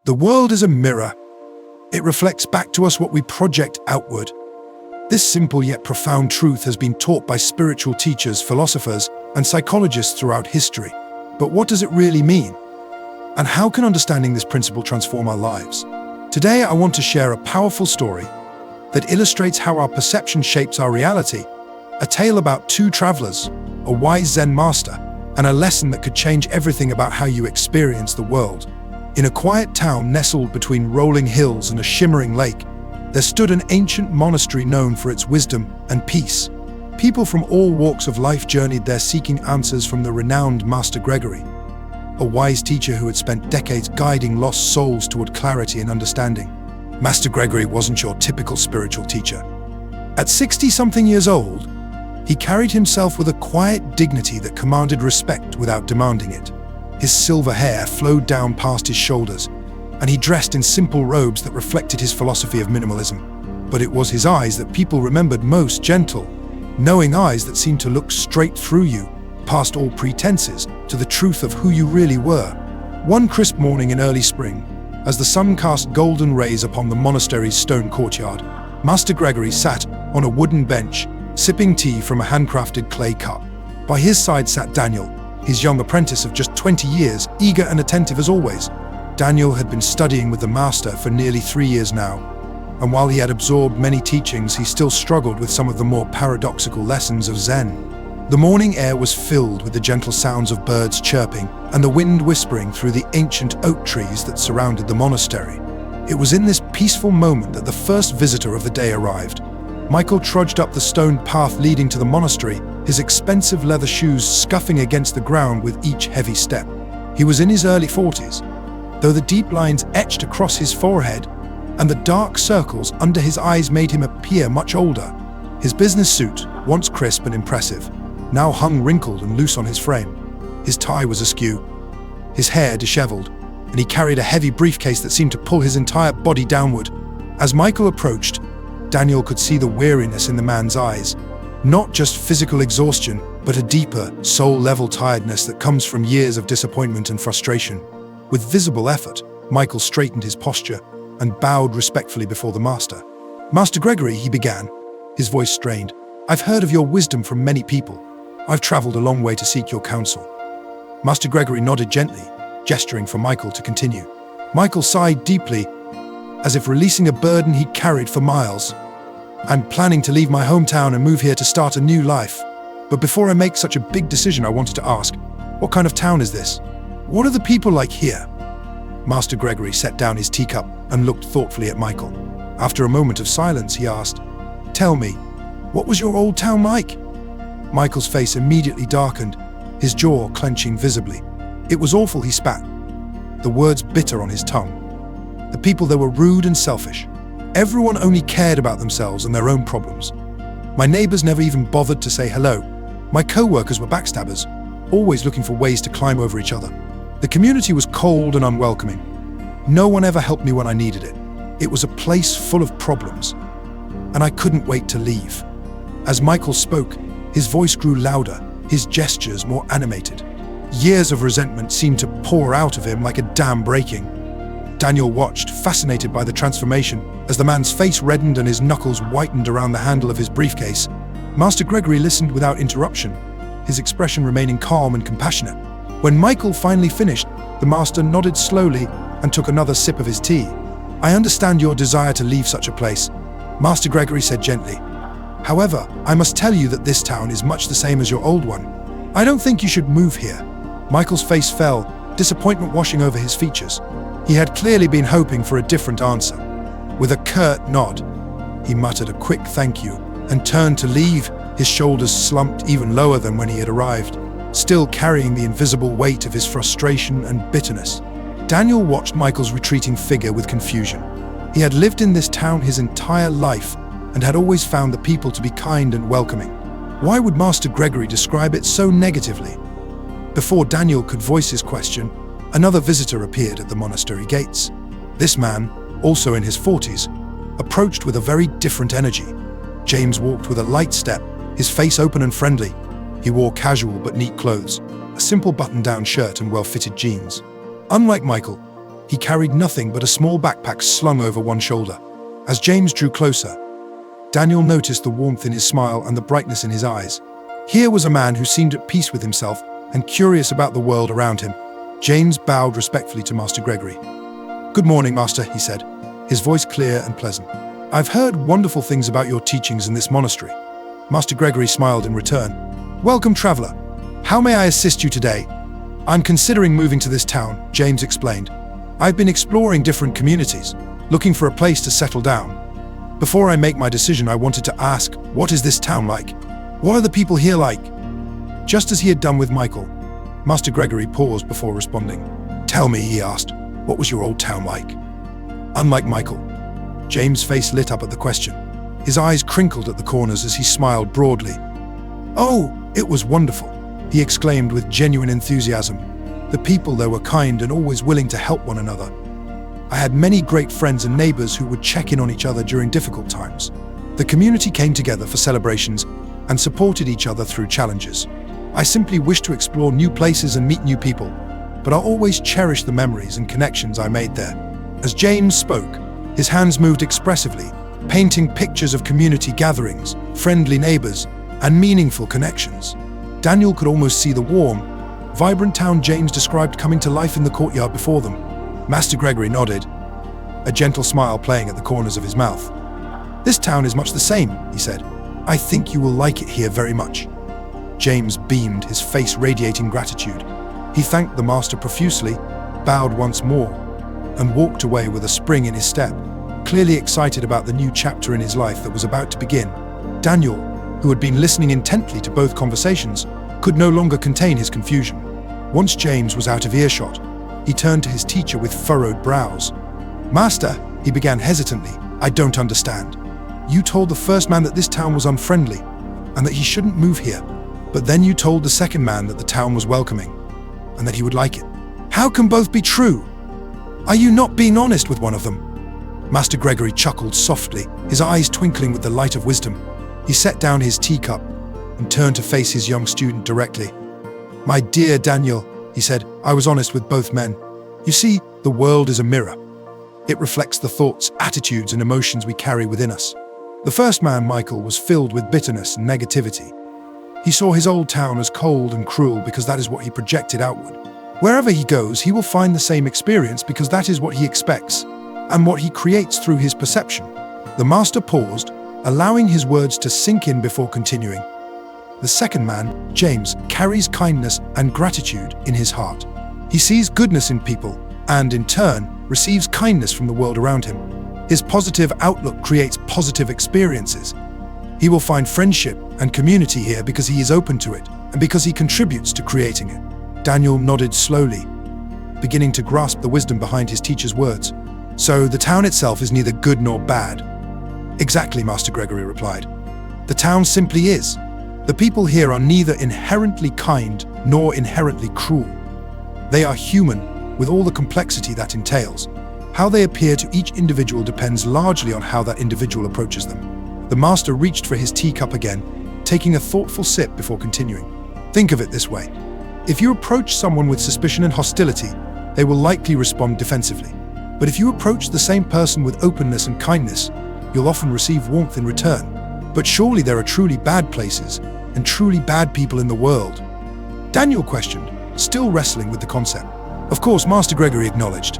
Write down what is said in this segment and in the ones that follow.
The world is a mirror. It reflects back to us what we project outward. This simple yet profound truth has been taught by spiritual teachers, philosophers, and psychologists throughout history. But what does it really mean? And how can understanding this principle transform our lives? Today, I want to share a powerful story that illustrates how our perception shapes our reality. A tale about two travelers, a wise Zen master, and a lesson that could change everything about how you experience the world. In a quiet town nestled between rolling hills and a shimmering lake, there stood an ancient monastery known for its wisdom and peace. People from all walks of life journeyed there seeking answers from the renowned Master Gregory, a wise teacher who had spent decades guiding lost souls toward clarity and understanding. Master Gregory wasn't your typical spiritual teacher. At 60-something years old, he carried himself with a quiet dignity that commanded respect without demanding it. His silver hair flowed down past his shoulders, and he dressed in simple robes that reflected his philosophy of minimalism. But it was his eyes that people remembered most, gentle, knowing eyes that seemed to look straight through you, past all pretenses, to the truth of who you really were. One crisp morning in early spring, as the sun cast golden rays upon the monastery's stone courtyard, Master Gregory sat on a wooden bench, sipping tea from a handcrafted clay cup. By his side sat Daniel, his young apprentice of just 20 years, eager and attentive as always. Daniel had been studying with the master for nearly 3 years now, and while he had absorbed many teachings, he still struggled with some of the more paradoxical lessons of Zen. The morning air was filled with the gentle sounds of birds chirping and the wind whispering through the ancient oak trees that surrounded the monastery. It was in this peaceful moment that the first visitor of the day arrived. Michael trudged up the stone path leading to the monastery, his expensive leather shoes scuffing against the ground with each heavy step. He was in his early 40s, though the deep lines etched across his forehead and the dark circles under his eyes made him appear much older. His business suit, once crisp and impressive, now hung wrinkled and loose on his frame. His tie was askew, his hair disheveled, and he carried a heavy briefcase that seemed to pull his entire body downward. As Michael approached, Daniel could see the weariness in the man's eyes. Not just physical exhaustion, but a deeper, soul-level tiredness that comes from years of disappointment and frustration. With visible effort, Michael straightened his posture and bowed respectfully before the master. "Master Gregory," he began, his voice strained, "I've heard of your wisdom from many people. I've traveled a long way to seek your counsel." Master Gregory nodded gently, gesturing for Michael to continue. Michael sighed deeply, as if releasing a burden he'd carried for miles. "I'm planning to leave my hometown and move here to start a new life. But before I make such a big decision, I wanted to ask, what kind of town is this? What are the people like here?" Master Gregory set down his teacup and looked thoughtfully at Michael. After a moment of silence, he asked, "Tell me, what was your old town like?" Michael's face immediately darkened, his jaw clenching visibly. "It was awful," he spat, the words bitter on his tongue. "The people there were rude and selfish. Everyone only cared about themselves and their own problems. My neighbors never even bothered to say hello. My co-workers were backstabbers, always looking for ways to climb over each other. The community was cold and unwelcoming. No one ever helped me when I needed it. It was a place full of problems, and I couldn't wait to leave." As Michael spoke, his voice grew louder, his gestures more animated. Years of resentment seemed to pour out of him like a dam breaking. Daniel watched, fascinated by the transformation, as the man's face reddened and his knuckles whitened around the handle of his briefcase. Master Gregory listened without interruption, his expression remaining calm and compassionate. When Michael finally finished, the master nodded slowly and took another sip of his tea. "I understand your desire to leave such a place," Master Gregory said gently. "However, I must tell you that this town is much the same as your old one. I don't think you should move here." Michael's face fell, disappointment washing over his features. He had clearly been hoping for a different answer. With a curt nod, he muttered a quick thank you and turned to leave, his shoulders slumped even lower than when he had arrived, still carrying the invisible weight of his frustration and bitterness. Daniel watched Michael's retreating figure with confusion. He had lived in this town his entire life and had always found the people to be kind and welcoming. Why would Master Gregory describe it so negatively? Before Daniel could voice his question, another visitor appeared at the monastery gates. This man, also in his 40s, approached with a very different energy. James walked with a light step, his face open and friendly. He wore casual but neat clothes, a simple button-down shirt and well-fitted jeans. Unlike Michael, He carried nothing but a small backpack slung over one shoulder. As James drew closer, Daniel noticed the warmth in his smile and the brightness in his eyes. Here was a man who seemed at peace with himself and curious about the world around him. James bowed respectfully to Master Gregory. "Good morning, Master," he said, his voice clear and pleasant. "I've heard wonderful things about your teachings in this monastery." Master Gregory smiled in return. "Welcome, traveler. How may I assist you today?" "I'm considering moving to this town," James explained. "I've been exploring different communities, looking for a place to settle down. Before I make my decision, I wanted to ask, what is this town like? What are the people here like?" Just as he had done with Michael, Master Gregory paused before responding. "Tell me," he asked, "what was your old town like?" Unlike Michael, James' face lit up at the question. His eyes crinkled at the corners as he smiled broadly. "Oh, it was wonderful," he exclaimed with genuine enthusiasm. "The people there were kind and always willing to help one another. I had many great friends and neighbors who would check in on each other during difficult times. The community came together for celebrations and supported each other through challenges. I simply wish to explore new places and meet new people, but I'll always cherish the memories and connections I made there." As James spoke, his hands moved expressively, painting pictures of community gatherings, friendly neighbors, and meaningful connections. Daniel could almost see the warm, vibrant town James described coming to life in the courtyard before them. Master Gregory nodded, a gentle smile playing at the corners of his mouth. "This town is much the same," he said. "I think you will like it here very much." James beamed, his face radiating gratitude. He thanked the master profusely, bowed once more, and walked away with a spring in his step, clearly excited about the new chapter in his life that was about to begin. Daniel, who had been listening intently to both conversations, could no longer contain his confusion. Once James was out of earshot, he turned to his teacher with furrowed brows. "Master," he began hesitantly, "I don't understand. You told the first man that this town was unfriendly and that he shouldn't move here, but then you told the second man that the town was welcoming and that he would like it. How can both be true? Are you not being honest with one of them?" Master Gregory chuckled softly, his eyes twinkling with the light of wisdom. He set down his teacup and turned to face his young student directly. "My dear Daniel," he said, "I was honest with both men. You see, the world is a mirror. It reflects the thoughts, attitudes, and emotions we carry within us. The first man, Michael, was filled with bitterness and negativity. He saw his old town as cold and cruel because that is what he projected outward. Wherever he goes, he will find the same experience because that is what he expects and what he creates through his perception." The master paused, allowing his words to sink in before continuing. "The second man, James, carries kindness and gratitude in his heart. He sees goodness in people and, in turn, receives kindness from the world around him. His positive outlook creates positive experiences. He will find friendship and community here because he is open to it and because he contributes to creating it." Daniel nodded slowly, beginning to grasp the wisdom behind his teacher's words. "So the town itself is neither good nor bad?" "Exactly," Master Gregory replied. "The town simply is. The people here are neither inherently kind nor inherently cruel. They are human, with all the complexity that entails. How they appear to each individual depends largely on how that individual approaches them." The master reached for his teacup again, taking a thoughtful sip before continuing. "Think of it this way. If you approach someone with suspicion and hostility, they will likely respond defensively. But if you approach the same person with openness and kindness, you'll often receive warmth in return. But surely there are truly bad places and truly bad people in the world?" Daniel questioned, still wrestling with the concept. Of course, Master Gregory acknowledged.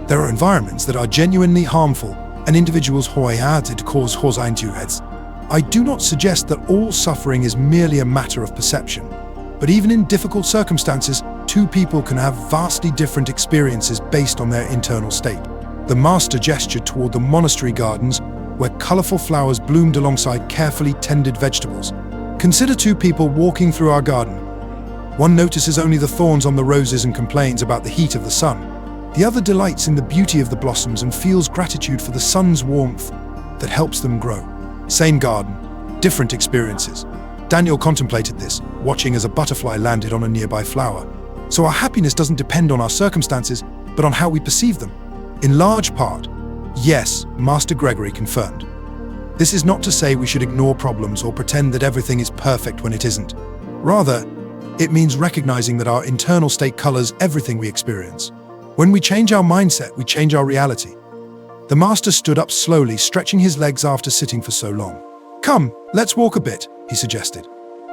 There are environments that are genuinely harmful and individuals who are to cause heads. I do not suggest that all suffering is merely a matter of perception. But even in difficult circumstances, two people can have vastly different experiences based on their internal state. The master gestured toward the monastery gardens, where colorful flowers bloomed alongside carefully tended vegetables. "Consider two people walking through our garden. One notices only the thorns on the roses and complains about the heat of the sun. The other delights in the beauty of the blossoms and feels gratitude for the sun's warmth that helps them grow. Same garden, different experiences." Daniel contemplated this, watching as a butterfly landed on a nearby flower. "So our happiness doesn't depend on our circumstances, but on how we perceive them?" "In large part, yes," Master Gregory confirmed. "This is not to say we should ignore problems or pretend that everything is perfect when it isn't. Rather, it means recognizing that our internal state colors everything we experience. When we change our mindset, we change our reality. The master stood up slowly, stretching his legs after sitting for so long. "Come, let's walk a bit," he suggested.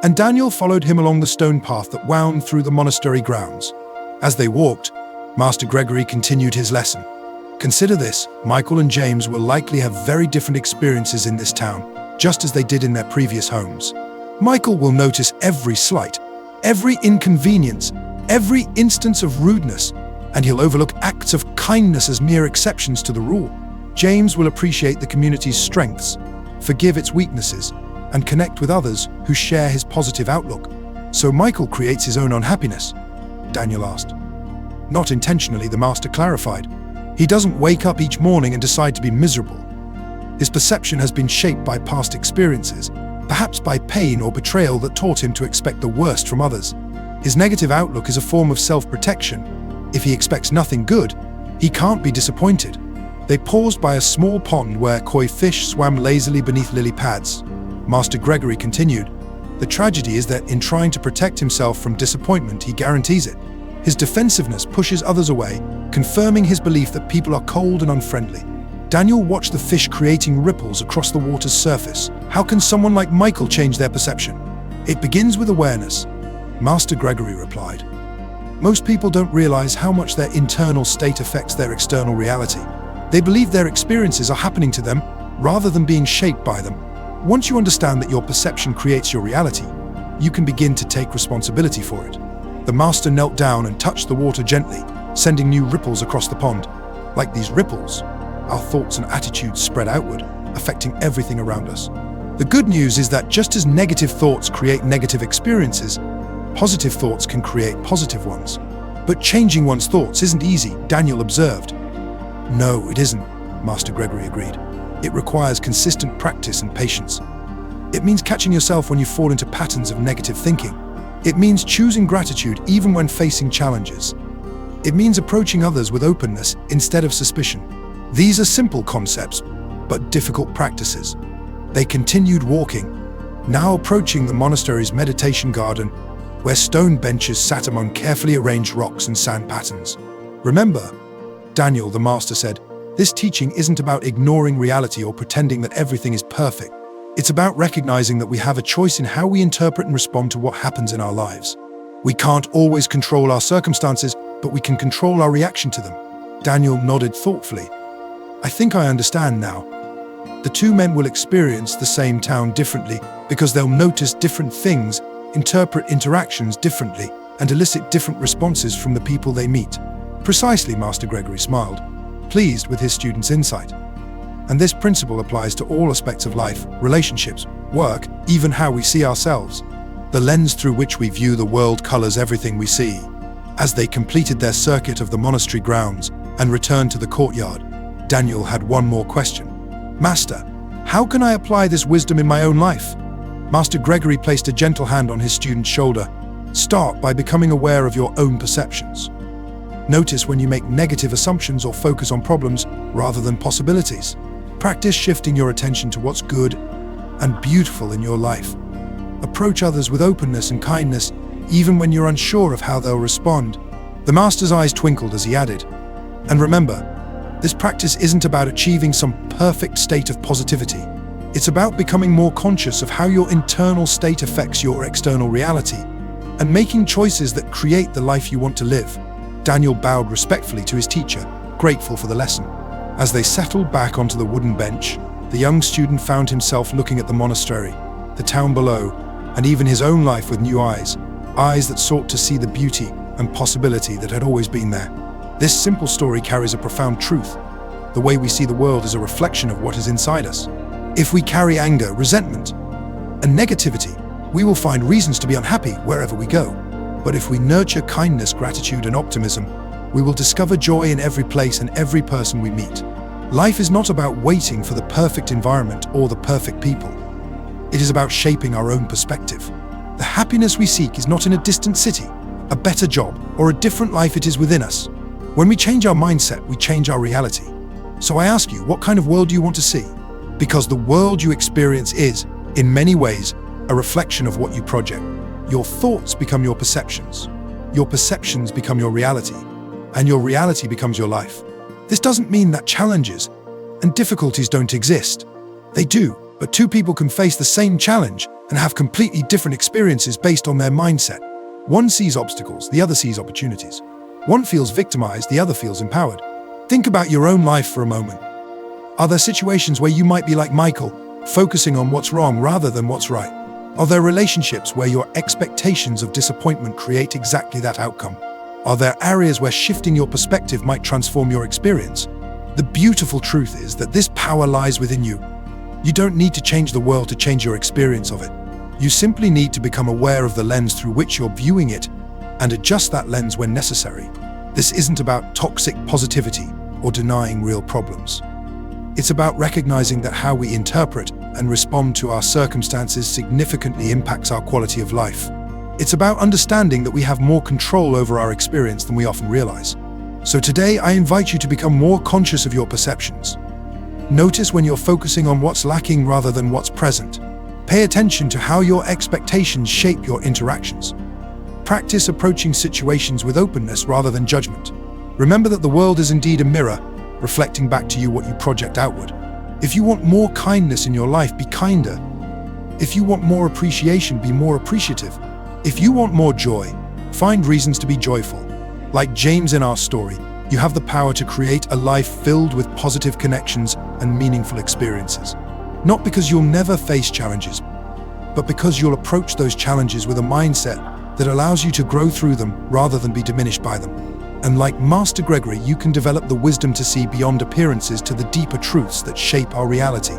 And Daniel followed him along the stone path that wound through the monastery grounds. As they walked, Master Gregory continued his lesson. "Consider this, Michael and James will likely have very different experiences in this town, just as they did in their previous homes. Michael will notice every slight, every inconvenience, every instance of rudeness, and he'll overlook acts of kindness as mere exceptions to the rule. James will appreciate the community's strengths, forgive its weaknesses, and connect with others who share his positive outlook. So Michael creates his own unhappiness?" Daniel asked. "Not intentionally," the master clarified. "He doesn't wake up each morning and decide to be miserable. His perception has been shaped by past experiences, perhaps by pain or betrayal that taught him to expect the worst from others. His negative outlook is a form of self-protection. If he expects nothing good, he can't be disappointed." They paused by a small pond where koi fish swam lazily beneath lily pads. Master Gregory continued, "The tragedy is that in trying to protect himself from disappointment, he guarantees it. His defensiveness pushes others away, confirming his belief that people are cold and unfriendly." Daniel watched the fish creating ripples across the water's surface. "How can someone like Michael change their perception?" "It begins with awareness," Master Gregory replied. "Most people don't realize how much their internal state affects their external reality. They believe their experiences are happening to them rather than being shaped by them. Once you understand that your perception creates your reality, you can begin to take responsibility for it." The master knelt down and touched the water gently, sending new ripples across the pond. "Like these ripples, our thoughts and attitudes spread outward, affecting everything around us. The good news is that just as negative thoughts create negative experiences, positive thoughts can create positive ones. But changing one's thoughts isn't easy," Daniel observed. "No, it isn't," Master Gregory agreed. "It requires consistent practice and patience. It means catching yourself when you fall into patterns of negative thinking. It means choosing gratitude even when facing challenges. It means approaching others with openness instead of suspicion. These are simple concepts, but difficult practices." They continued walking, now approaching the monastery's meditation garden, where stone benches sat among carefully arranged rocks and sand patterns. "Remember, Daniel," the master said, "this teaching isn't about ignoring reality or pretending that everything is perfect. It's about recognizing that we have a choice in how we interpret and respond to what happens in our lives. We can't always control our circumstances, but we can control our reaction to them." Daniel nodded thoughtfully. "I think I understand now. The two men will experience the same town differently because they'll notice different things, interpret interactions differently, and elicit different responses from the people they meet." "Precisely," Master Gregory smiled, pleased with his student's insight. "And this principle applies to all aspects of life, relationships, work, even how we see ourselves. The lens through which we view the world colors everything we see." As they completed their circuit of the monastery grounds and returned to the courtyard, Daniel had one more question. "Master, how can I apply this wisdom in my own life?" Master Gregory placed a gentle hand on his student's shoulder. "Start by becoming aware of your own perceptions. Notice when you make negative assumptions or focus on problems rather than possibilities. Practice shifting your attention to what's good and beautiful in your life. Approach others with openness and kindness, even when you're unsure of how they'll respond." The master's eyes twinkled as he added, "And remember, this practice isn't about achieving some perfect state of positivity. It's about becoming more conscious of how your internal state affects your external reality and making choices that create the life you want to live." Daniel bowed respectfully to his teacher, grateful for the lesson. As they settled back onto the wooden bench, the young student found himself looking at the monastery, the town below, and even his own life with new eyes that sought to see the beauty and possibility that had always been there. This simple story carries a profound truth. The way we see the world is a reflection of what is inside us. If we carry anger, resentment, and negativity, we will find reasons to be unhappy wherever we go. But if we nurture kindness, gratitude, and optimism, we will discover joy in every place and every person we meet. Life is not about waiting for the perfect environment or the perfect people. It is about shaping our own perspective. The happiness we seek is not in a distant city, a better job, or a different life. It is within us. When we change our mindset, we change our reality. So I ask you, what kind of world do you want to see? Because the world you experience is, in many ways, a reflection of what you project. Your thoughts become your perceptions. Your perceptions become your reality. and your reality becomes your life. This doesn't mean that challenges and difficulties don't exist. They do, but two people can face the same challenge and have completely different experiences based on their mindset. One sees obstacles, the other sees opportunities. One feels victimized, the other feels empowered. Think about your own life for a moment. Are there situations where you might be like Michael, focusing on what's wrong rather than what's right? Are there relationships where your expectations of disappointment create exactly that outcome? Are there areas where shifting your perspective might transform your experience? The beautiful truth is that this power lies within you. You don't need to change the world to change your experience of it. You simply need to become aware of the lens through which you're viewing it and adjust that lens when necessary. This isn't about toxic positivity or denying real problems. It's about recognizing that how we interpret and respond to our circumstances significantly impacts our quality of life. It's about understanding that we have more control over our experience than we often realize. So today, I invite you to become more conscious of your perceptions. Notice when you're focusing on what's lacking rather than what's present. Pay attention to how your expectations shape your interactions. Practice approaching situations with openness rather than judgment. Remember that the world is indeed a mirror, reflecting back to you what you project outward. If you want more kindness in your life, be kinder. If you want more appreciation, be more appreciative. If you want more joy, find reasons to be joyful. Like James in our story, you have the power to create a life filled with positive connections and meaningful experiences. Not because you'll never face challenges, but because you'll approach those challenges with a mindset that allows you to grow through them rather than be diminished by them. And like Master Gregory, you can develop the wisdom to see beyond appearances to the deeper truths that shape our reality.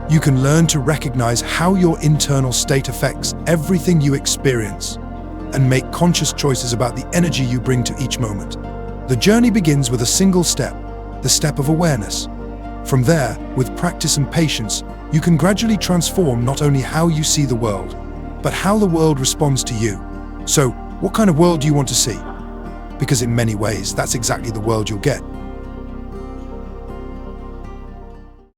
You can learn to recognize how your internal state affects everything you experience and make conscious choices about the energy you bring to each moment. The journey begins with a single step, the step of awareness. From there, with practice and patience, you can gradually transform not only how you see the world, but how the world responds to you. So, what kind of world do you want to see? Because in many ways, that's exactly the world you'll get.